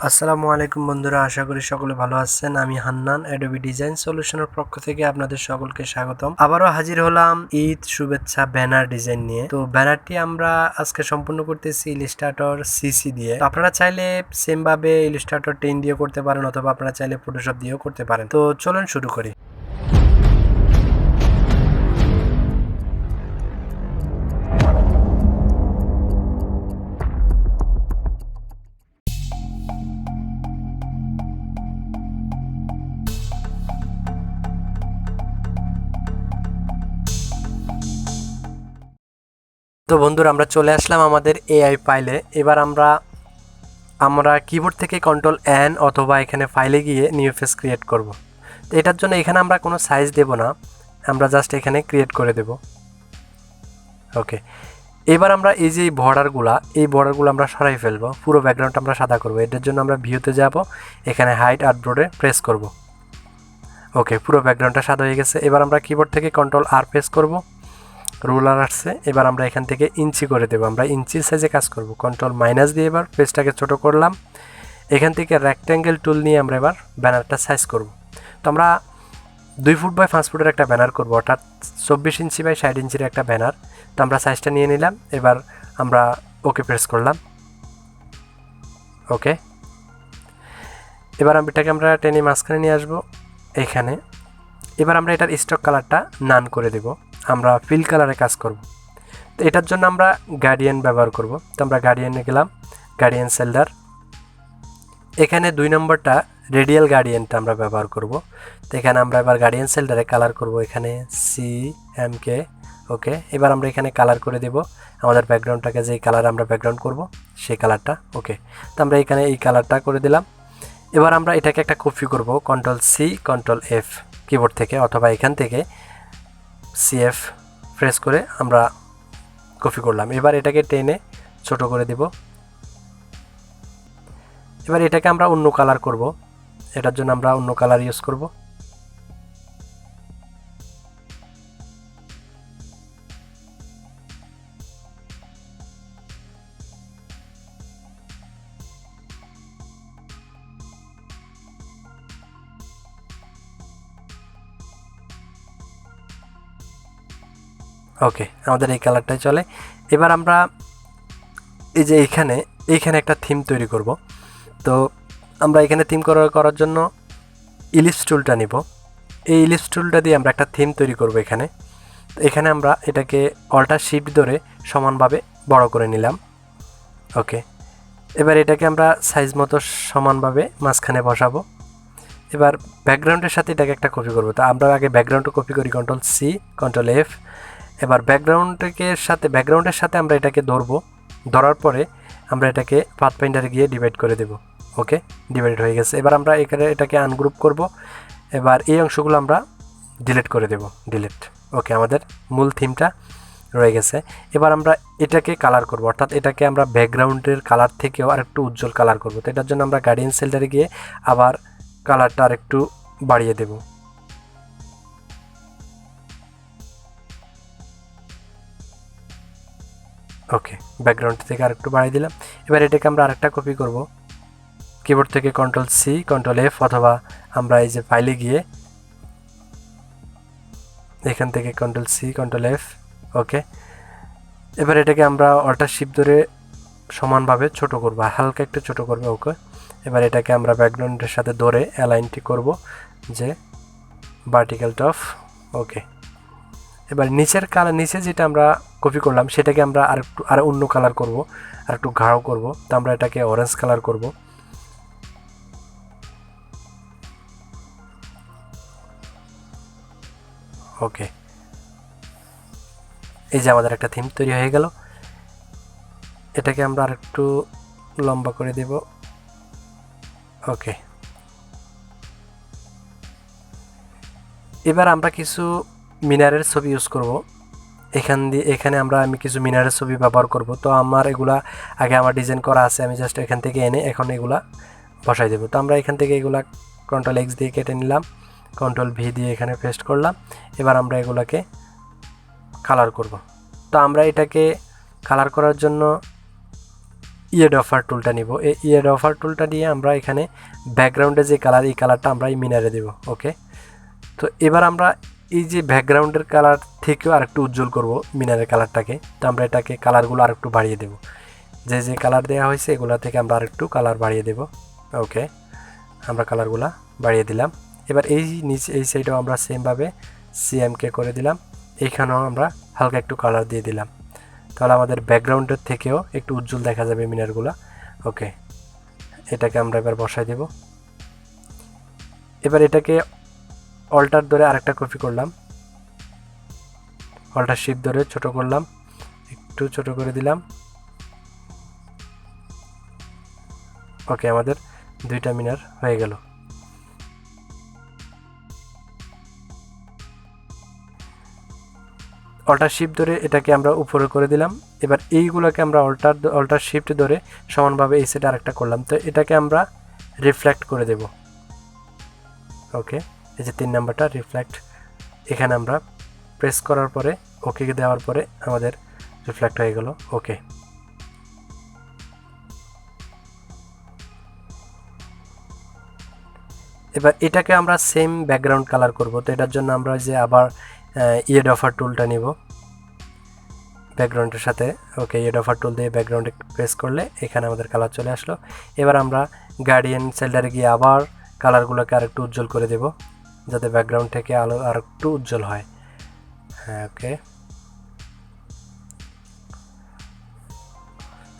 আসসালামু আলাইকুম বন্ধুরা, আশা করি সকলে ভালো আছেন। আমি হান্নান, অ্যাডোবি ডিজাইন সলিউশনের পক্ষ থেকে আপনাদের সকলকে স্বাগতম। আবারও হাজির হলাম ঈদ শুভেচ্ছা ব্যানার ডিজাইন নিয়ে। তো ব্যানারটি আমরা আজকে সম্পূর্ণ করতেছি ইলাস্ট্রেটর সিসি দিয়ে। তো আপনারা চাইলে সেম ভাবে ইলাস্ট্রেটর 10 দিয়ে করতে পারেন, অথবা আপনারা চাইলে ফটোশপ দিয়েও করতে পারেন। তো চলুন শুরু করি। তো বন্ধুরা, আমরা চলে আসলাম আমাদের এআই ফাইলে। এবার আমরা কিবোর্ড থেকে কন্ট্রোল এন অথবা এখানে ফাইলে গিয়ে নিউ ফেস ক্রিয়েট করব। তো এটার জন্য এখানে আমরা কোনো সাইজ দেব না, আমরা জাস্ট এখানে ক্রিয়েট করে দেব। ওকে, এবার আমরা এই যে বর্ডারগুলো আমরা সরাই ফেলবো, পুরো ব্যাকগ্রাউন্ডটা আমরা সাদা করব। এটার জন্য আমরা ভিউতে যাব, এখানে হাইট আর্টবোর্ডে প্রেস করব। ওকে, পুরো ব্যাকগ্রাউন্ডটা সাদা হয়ে গেছে। এবার আমরা কিবোর্ড থেকে কন্ট্রোল আর প্রেস করব, রুলার আসছে। এবার আমরা এখান থেকে ইঞ্চি করে দেবো, আমরা ইঞ্চির সাইজে কাজ করব। কন্ট্রোল মাইনাস দিয়ে এবার পেজটাকে ছোট করলাম। এখান থেকে রেক্ট্যাঙ্গেল টুল নিয়ে আমরা এবার ব্যানারটা সাইজ করব। তো আমরা 2 ফুট বাই 5 ফুটের একটা ব্যানার করব, অর্থাৎ 24 ইঞ্চি বাই 60 ইঞ্চির একটা ব্যানার। তো আমরা সাইজটা নিয়ে নিলাম, এবার আমরা ওকে প্রেস করলাম। ওকে, এবার এটাকে আমরা টেনে মাঝখানে নিয়ে আসবো এখানে। এবার আমরা এটার স্টক কালারটা নান করে দেব, আমরা ফিল কালারে কাজ করব। তো এটার জন্য আমরা গার্ডিয়ান ব্যবহার করব। তো আমরা গার্ডিয়ানে গেলাম, গার্ডিয়ান সেল্ডার, এখানে 2 নম্বরটা রেডিয়াল গার্ডিয়ানটা আমরা ব্যবহার করব। তো এখানে আমরা এবার গার্ডিয়ান সেল্ডারে কালার করব, এখানে CMK। ওকে, এবার আমরা এখানে কালার করে দেব আমাদের ব্যাকগ্রাউন্ডটাকে, যেই কালার আমরা ব্যাকগ্রাউন্ড করব সেই কালারটা। ওকে, তো আমরা এখানে এই কালারটা করে দিলাম। এবার আমরা এটাকে একটা কপি করব, control C control F keyboard থেকে, অথবা এখান থেকে CF প্রেস করে আমরা কপি করলাম। এবার এটাকে টেনে ছোট করে দেব। এবার এটাকে আমরা অন্য কালার করব, এটার জন্য আমরা অন্য কালার ইউজ করব। ওকে, আমাদের এই কালারটাই চলে। এবার আমরা এই যে এইখানে একটা থিম তৈরি করব। তো আমরা এখানে থিম করার জন্য ইলিপস টুলটা নিব। এই ইলিপস টুলটা দিয়ে আমরা একটা থিম তৈরি করব এখানে। তো এখানে আমরা এটাকে অল্টার শিফট ধরে সমানভাবে বড় করে নিলাম। ওকে, এবার এটাকে আমরা সাইজ মতো সমানভাবে মাঝখানে বসাবো। এবার ব্যাকগ্রাউন্ডের সাথে এটাকে একটা কপি করব। তো আমরা আগে ব্যাকগ্রাউন্ডটা কপি করি, কন্ট্রোল সি কন্ট্রোল এফ। এবার ব্যাকগ্রাউন্ডের সাথে আমরা এটাকে ধরার পরে আমরা এটাকে পাথ ফাইন্ডারে গিয়ে ডিভাইড করে দেব। ওকে, ডিভাইড হয়ে গেছে। এবার আমরা এটাকে আনগ্রুপ করব। এবার এই অংশগুলো আমরা ডিলিট করে দেব, ডিলিট। ওকে, আমাদের মূল থিমটা রয়ে গেছে। এবার আমরা এটাকে কালার করব, অর্থাৎ এটাকে আমরা ব্যাকগ্রাউন্ডের কালার থেকেও আরেকটু উজ্জ্বল কালার করব। তো এটার জন্য আমরা গার্ডিয়ান সেল্ডারে গিয়ে আবার কালারটা আরেকটু বাড়িয়ে দেব। ওকে, ব্যাকগ্রাউন্ড থেকে আরেকটু বাড়িয়ে দিলাম। এবার এটাকে আমরা আরেকটা কপি করব, কিবোর্ড থেকে কন্ট্রোল সি কন্ট্রোল এফ, অথবা আমরা এই যে ফাইলে গিয়ে এখান থেকে কন্ট্রোল সি কন্ট্রোল এফ। ওকে, এবার এটাকে আমরা অল্টার শিফট ধরে সমানভাবে ছোট করব, হালকা একটু ছোট করবে। ওকে, এবার এটাকে আমরা ব্যাকগ্রাউন্ডের সাথে ধরে অ্যালাইনটি করব, যে ভার্টিক্যাল টপ। ওকে, এবার নিচে যেটা আমরা কপি করলাম সেটাকে আমরা আর অন্য কালার করব, আর একটু গাঢ় করব। তো আমরা এটাকে অরেঞ্জ কালার করব। ওকে, এই যে আমাদের একটা থিম তৈরি হয়ে গেল। এটাকে আমরা আর একটু লম্বা করে দেব। ওকে, এবার আমরা কিছু মিনারের ছবি ইউজ করব। এখানে আমি কিছু মিনারের ছবি ব্যবহার করব। তো আমার এগুলা আগে আমার ডিজাইন করা আছে, আমি জাস্ট এখান থেকে এনে এখন এগুলা বসাই দেব। তো আমরা এখান থেকে এগুলা কন্ট্রোল এক্স দিয়ে কেটে নিলাম, কন্ট্রোল ভি দিয়ে এখানে পেস্ট করলাম। এবার আমরা এগুলাকে কালার করব। তো আমরা এটাকে কালার করার জন্য ইয়েড অফার টুলটা নিব। এই ইয়েড অফার টুলটা নিয়ে আমরা এখানে ব্যাকগ্রাউন্ডে যে কালার, এই কালারটা আমরা এই মিনারে দেব। ওকে, তো এবার আমরা এই যে ব্যাকগ্রাউন্ডের কালার থেকেও আরেকটু উজ্জ্বল করব মিনারের কালারটাকে। তো আমরা এটাকে কালারগুলো আরেকটু বাড়িয়ে দেব। যে যে কালার দেওয়া হয়েছে এগুলো থেকে আমরা আরেকটু কালার বাড়িয়ে দেব। ওকে, আমরা কালারগুলো বাড়িয়ে দিলাম। এবার এই নিচে এই সাইডেও আমরা সেমভাবে সিএমকে করে দিলাম। এইখানেও আমরা হালকা একটু কালার দিয়ে দিলাম। তাহলে আমাদের ব্যাকগ্রাউন্ডের থেকেও একটু উজ্জ্বল দেখা যাবে মিনারগুলো। ওকে, এটাকে আমরা এবার বসাই দেব। এবার এটাকে অল্টার ধরে আরেকটা কপি করলাম, অল্টার শিফট ধরে ছোট করলাম, একটু ছোট করে দিলাম। ওকে, আমাদের দুইটা মিনার হয়ে গেল। অল্টার শিফট ধরে এটাকে আমরা উপরে করে দিলাম। এবার এইগুলোকে আমরা অল্টার শিফট ধরে সমানভাবে এই সাইডে আরেকটা করলাম। তো এটাকে আমরা রিফ্লেক্ট করে দেব। ওকে, এই যে 3 নাম্বারটা রিফ্লেক্ট, এখানে আমরা প্রেস করার পরে ওকে দেওয়ার পরে আমাদের রিফ্লেক্ট হয়ে গেল। ওকে, এবার এটাকে আমরা সেম ব্যাকগ্রাউন্ড কালার করব। তো এটার জন্য আমরা যে আবার ইয়েড অফার টুলটা নিব ব্যাকগ্রাউন্ডের সাথে। ওকে, ইয়েড অফার টুল দিয়ে ব্যাকগ্রাউন্ডে প্রেস করলে এখানে আমাদের কালার চলে আসলো। এবার আমরা গার্ডিয়ান সেল্ডারে গিয়ে আবার কালারগুলোকে আরেকটু উজ্জ্বল করে দেব, যাতে ব্যাকগ্রাউন্ড থেকে আলো আরেকটু উজ্জ্বল হয়। হ্যাঁ, ওকে,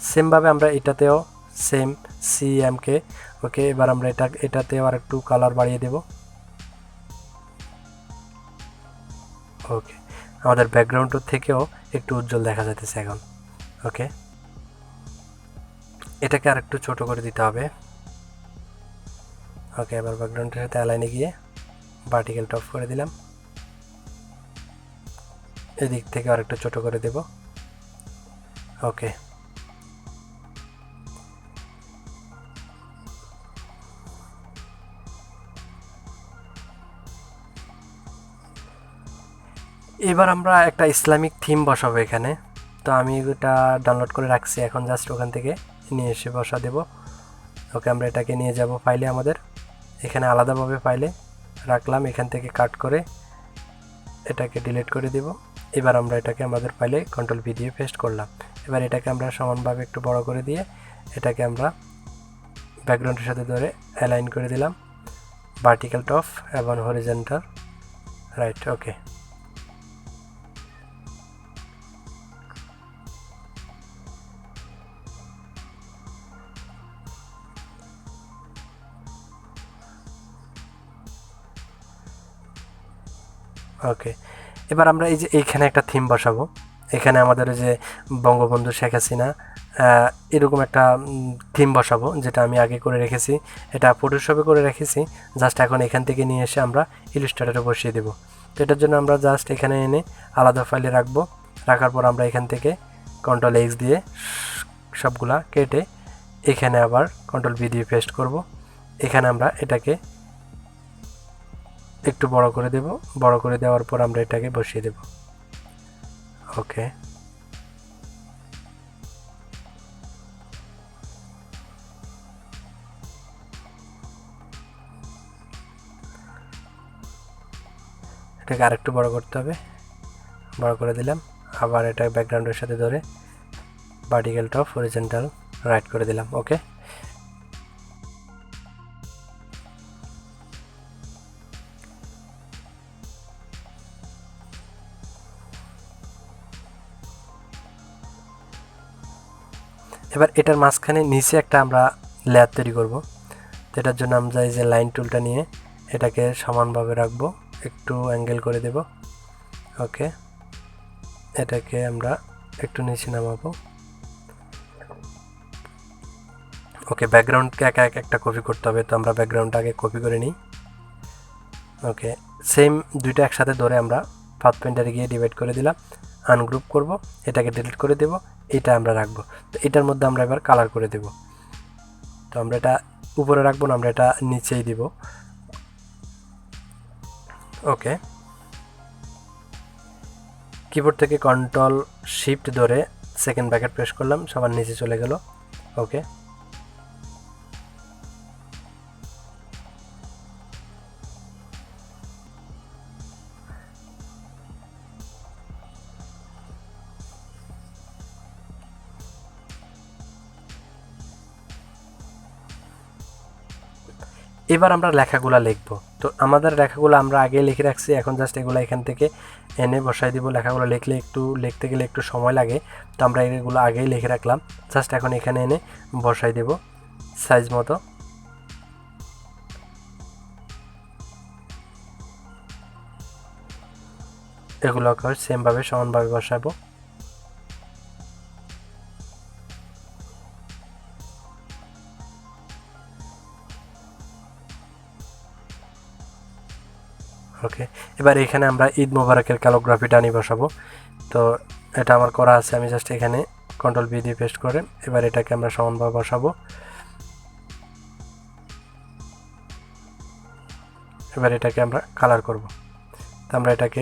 সেমভাবে আমরা এটাতেও সেম সিএমকে। ওকে, এবার আমরা এটাতেও আরেকটু কালার বাড়িয়ে দেব। ওকে, আমাদের ব্যাকগ্রাউন্ডের থেকেও একটু উজ্জ্বল দেখা যাচ্ছে এখন। ওকে, এটাকে আরেকটু ছোট করে দিতে হবে। ওকে, এবার ব্যাকগ্রাউন্ডের সাথে অ্যালাইনে গিয়ে ভার্টিক্যাল টপ করে দিলাম। এদিক থেকে আরেকটু ছোট করে দেব। ওকে, এবার আমরা একটা ইসলামিক থিম বসাবো এখানে। তো আমি এটা ডাউনলোড করে রাখছি, এখন জাস্ট ওখান থেকে নিয়ে এসে বসা দেব। ওকে, আমরা এটাকে নিয়ে যাব ফাইলে, আমাদের এখানে আলাদাভাবে ফাইলে রাখলাম, এখান থেকে কাট করে এটাকে ডিলিট করে দেব। এবার আমরা এটাকে আমাদের ফাইলে কন্ট্রোল ভি দিয়ে পেস্ট করলাম। এবার এটাকে আমরা সমানভাবে একটু বড় করে দিয়ে এটাকে আমরা ব্যাকগ্রাউন্ডের সাথে ধরে অ্যালাইন করে দিলাম, ভার্টিক্যাল টপ এবং হরিজন্টাল রাইট। ওকে, ওকে, এবার আমরা এই যে এইখানে একটা থিম বসাবো। এখানে আমাদের যে বঙ্গবন্ধু শেখ হাসিনা এরকম একটা থিম বসাবো, যেটা আমি আগে করে রেখেছি, এটা ফটোশপে করে রেখেছি। জাস্ট এখন এখান থেকে নিয়ে এসে আমরা ইলাস্ট্রেটরে বসিয়ে দেব। তো এটার জন্য আমরা জাস্ট এখানে এনে আলাদা ফাইলে রাখবো। রাখার পর আমরা এখান থেকে কন্ট্রোল এক্স দিয়ে সবগুলা কেটে এখানে আবার কন্ট্রোল ভি দিয়ে পেস্ট করব। এখানে আমরা এটাকে একটু বড় করে দেব। বড় করে দেওয়ার পর আমরা এটাকে বসিয়ে দেব। ওকে, এটাকে আরেকটু বড় করতে হবে। বড় করে দিলাম। আবার এটা ব্যাকগ্রাউন্ডের সাথে ধরে ভার্টিক্যাল টপ হরিজন্টাল রাইট করে দিলাম। ওকে, এবার এটার মাঝখানে নিচে একটা আমরা লেয়ার তৈরি করব। তো এটার জন্য আমরা এই যে লাইন টুলটা নিয়ে এটাকে সমানভাবে রাখবো, একটু অ্যাঙ্গেল করে দেব। ওকে, এটাকে আমরা একটু নিচে নামাবো। ওকে, ব্যাকগ্রাউন্ডকে একা একটা কপি করতে হবে। তো আমরা ব্যাকগ্রাউন্ডটা আগে কপি করে নিই। ওকে, সেম দুইটা একসাথে ধরে আমরা পাথ পয়েন্টারে গিয়ে ডিভাইড করে দিলাম, আনগ্রুপ করব, এটাকে ডিলিট করে দেব, এটা আমরা রাখবো। তো এটার মধ্যে আমরা এবার কালার করে দেব। তো আমরা এটা উপরে রাখবো না, আমরা এটা নিচেই দিব। ওকে, কিবোর্ড থেকে কন্ট্রোল শিফট ধরে সেকেন্ড ব্র্যাকেট প্রেস করলাম, সবার নিচে চলে গেল। ওকে, এবার আমরা লেখাগুলো লিখব। তো আমাদের লেখাগুলো আমরা আগে লিখে রাখছি, এখন জাস্ট এগুলো এখান থেকে এনে বসাই দিব। লেখাগুলো লিখতে গেলে একটু সময় লাগে, তো আমরা এগুলো আগেই লিখে রাখলাম। জাস্ট এখন এখানে এনে বসাই দেব সাইজ মতো। এগুলোকে সেমভাবে সমানভাবে বসাবো। ওকে, এবার এখানে আমরা ঈদ মোবারকের ক্যালিগ্রাফিটা নিয়ে বসাবো। তো এটা আমার করা আছে, আমি জাস্ট এখানে কন্ট্রোল বি দিয়ে পেস্ট করে এবার এটাকে আমরা সমানভাবে বসাবো। এবার এটাকে আমরা কালার করব, তো আমরা এটাকে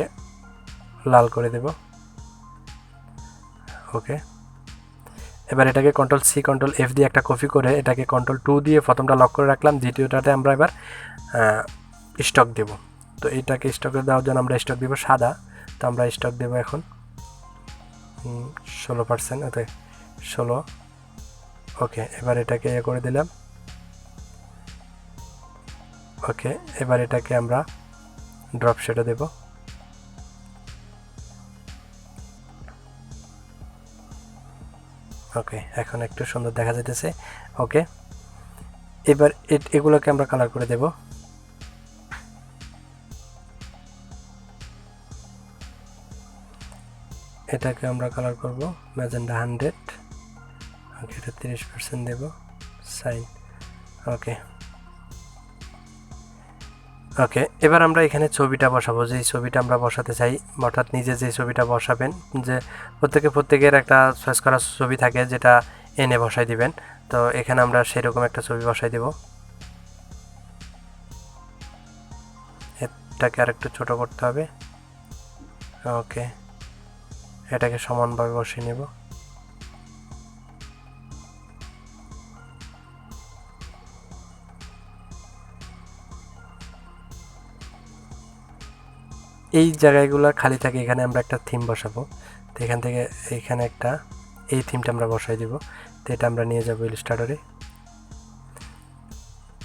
লাল করে দেব। ওকে, এবার এটাকে কন্ট্রোল সি কন্ট্রোল এফ দিয়ে একটা কপি করে এটাকে কন্ট্রোল 2 দিয়ে প্রথমটা লক করে রাখলাম, দ্বিতীয়টাতে আমরা এবার স্টক দেব। তো এইটাকে স্টকে দেওয়ার জন্য আমরা স্টক দেব সাদা, তো আমরা স্টক দেব এখন 16%, ওকে 16। ওকে, এবার এটাকে ইয়ে করে দিলাম। ওকে, এবার এটাকে আমরা ড্রপ শেডও দেব। ওকে, এখন একটু সুন্দর দেখা যাইতেছে। ওকে, এবার এগুলোকে আমরা কালার করে দেব। এটাকে আমরা কালার করব ম্যাজেন্ডা 100। ওকে, এটা 30% দেব, সাইন। ওকে, ওকে, এবার আমরা এখানে ছবিটা বসাবো, যেই ছবিটা আমরা বসাতে চাই, অর্থাৎ নিজে যে ছবিটা বসাবেন, যে প্রত্যেকের একটা চয়েস করা ছবি থাকে যেটা এনে বসাই দিবেন। তো এখানে আমরা সেরকম একটা ছবি বসাই দেব। এটাকে আরেকটু ছোট করতে হবে। ওকে, এটাকে সমানভাবে বসিয়ে নেব। এই জায়গাগুলো খালি থাকে, এখানে আমরা একটা থিম বসাবো। তো এখান থেকে এইখানে একটা এই থিমটা আমরা বসাই দিব। তো এটা আমরা নিয়ে যাবো ইলাস্ট্রেটরে,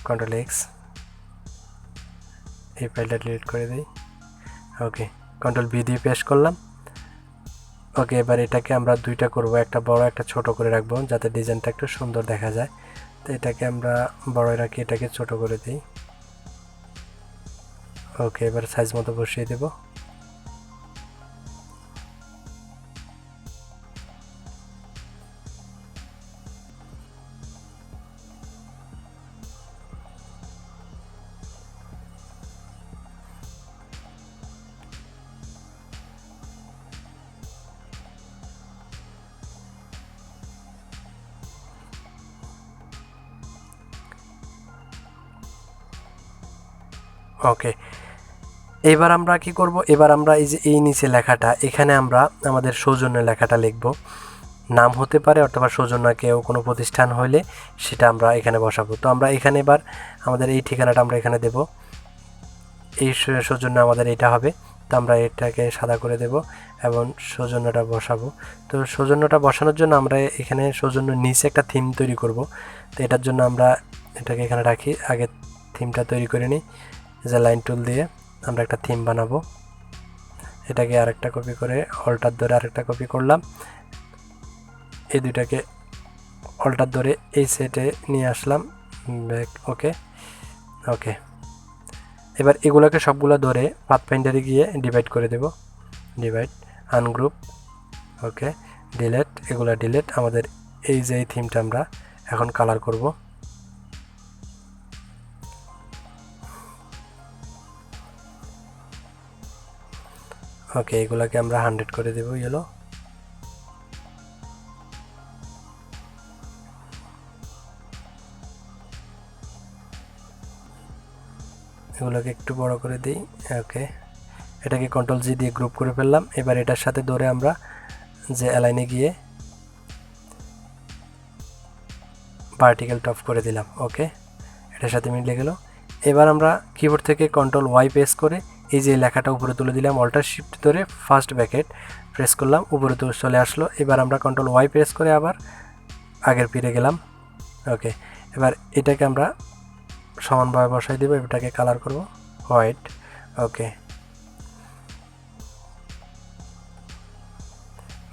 কন্ট্রোল এক্স, এই ফাইলটা ডিলিট করে দিই। ওকে, কন্ট্রোল বি দিয়ে পেস্ট করলাম। ওকে, এবার এটাকে আমরা দুইটা করব, একটা বড় একটা ছোট করে রাখবো যাতে ডিজাইনটা একটু সুন্দর দেখা যায়। তো এটাকে আমরা বড় রাখি, এটাকে ছোট করে দিই। ওকে, এবার সাইজ মতো বসিয়ে দেব। ওকে, এবার আমরা কি করব, এবার আমরা এই যে এই নিচে লেখাটা, এখানে আমরা আমাদের সৌজন্যের লেখাটা লিখব। নাম হতে পারে অথবা সৌজন্য কেউ কোনো প্রতিষ্ঠান হলে সেটা আমরা এখানে বসাবো। তো আমরা এখানে এবার আমাদের এই ঠিকানাটা আমরা এখানে দেব, এই সৌজন্য আমাদের এটা হবে। তো আমরা এটাকে সাদা করে দেব এবং সৌজন্যটা বসাবো। তো সৌজন্যটা বসানোর জন্য আমরা এখানে সৌজন্য নিচে একটা থিম তৈরি করব। তো এটার জন্য আমরা এটাকে এখানে রাখি, আগে থিমটা তৈরি করে নিই। যে লাইন টুল দিয়ে আমরা একটা থিম বানাবো, এটাকে আরেকটা কপি করে অল্টার ধরে আরেকটা কপি করলাম, এই দুইটাকে অল্টার ধরে এই সেটে নিয়ে আসলাম, ব্যাক। ওকে, ওকে, এবার এগুলোকে সবগুলো ধরে পাথফাইন্ডারে গিয়ে ডিভাইড করে দেব, ডিভাইড, আনগ্রুপ। ওকে, ডিলেট, এগুলো ডিলেট। আমাদের এই যে এই থিমটা আমরা এখন কালার করব। ওকে, এগুলোকে আমরা 100 করে দেব, ইয়েলো। এগুলোকে একটু বড় করে দিই। ওকে, এটাকে কন্ট্রোল জি দিয়ে গ্রুপ করে ফেললাম। এবার এটার সাথে ধরে আমরা যে অ্যালাইনে গিয়ে ভার্টিক্যাল টপ করে দিলাম। ওকে, এটার সাথে মিলে গেল। এবার আমরা কিবোর্ড থেকে কন্ট্রোল ওয়াই প্রেস করে এই যে লেখাটা উপরে তুলে দিলাম, অল্টার শিফট ধরে ফার্স্ট ব্র্যাকেট প্রেস করলাম, উপরে তো চলে আসলো। এবার আমরা কন্ট্রোল ওয়াই প্রেস করে আবার আগের ফিরে গেলাম। ওকে, এবার এটাকে আমরা সমানভাবে বসাই দেবো, এটাকে কালার করব হোয়াইট। ওকে,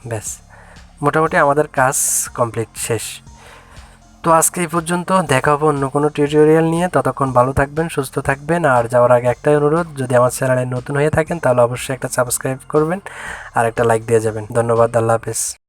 ব্যাস, মোটামুটি আমাদের কাজ কমপ্লিট, শেষ। তো আজকে এই পর্যন্ত, দেখা হবে অন্য কোনো টিউটোরিয়াল নিয়ে। ততক্ষণ ভালো থাকবেন, সুস্থ থাকবেন। আর যাওয়ার আগে একটাই অনুরোধ, যদি আমার চ্যানেলে নতুন হয়ে থাকেন তাহলে অবশ্যই একটা সাবস্ক্রাইব করবেন আর একটা লাইক দিয়ে যাবেন। ধন্যবাদ, আল্লাহ হাফেজ।